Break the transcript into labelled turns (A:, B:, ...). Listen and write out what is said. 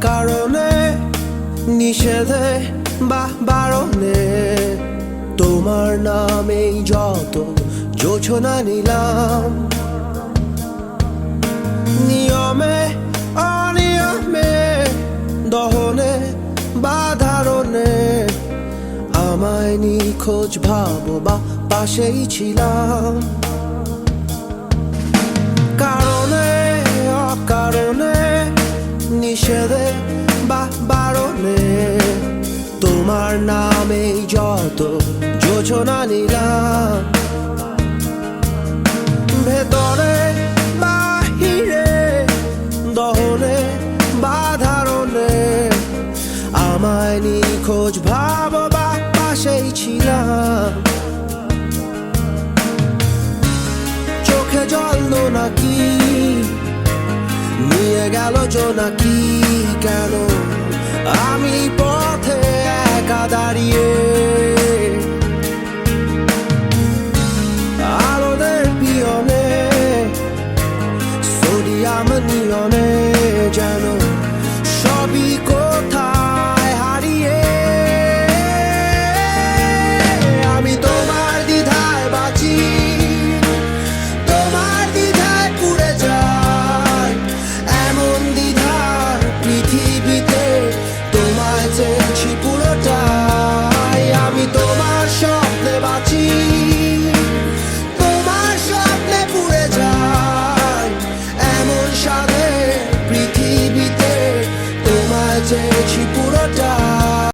A: অকারণে নিষেধে বা বারণে তোমার নামেই যত যোছনা নিলাম, নিয়মে অনিয়মে দহনে বা ধারণে আমায় নিখোঁজ ভাবো বা পাশেই ছিলাম। কারণে অকারণে নিষেধে বা বারণে তোমার নামেই যত যোছনা নিলাম, ভেতরে বাহিরে দহনে বা ধারণে আমায় নিখোঁজ ভাবো বা পাশেই ছিলাম। চোখে জল নাকি নিয়ে গেল জোনাকি, কেন আমি পথে একা দাঁড়িয়ে আলোদের পিয়নে সোডিয়াম নিয়নে যেন সবই কোথায় হারিয়ে। আমি তোমার দ্বিধায় বাঁচি, তোমার দ্বিধায় পুড়ে যাই, এমন দ্বিধার পৃথিবীতে তোমায় চেয়েছি পুরোটাই। আমি তোমার স্বপ্নে বাঁচি, তোমার স্বপ্নে পুড়ে যাই, এমন সাধে পৃথিবীতে তোমায় চেয়েছি।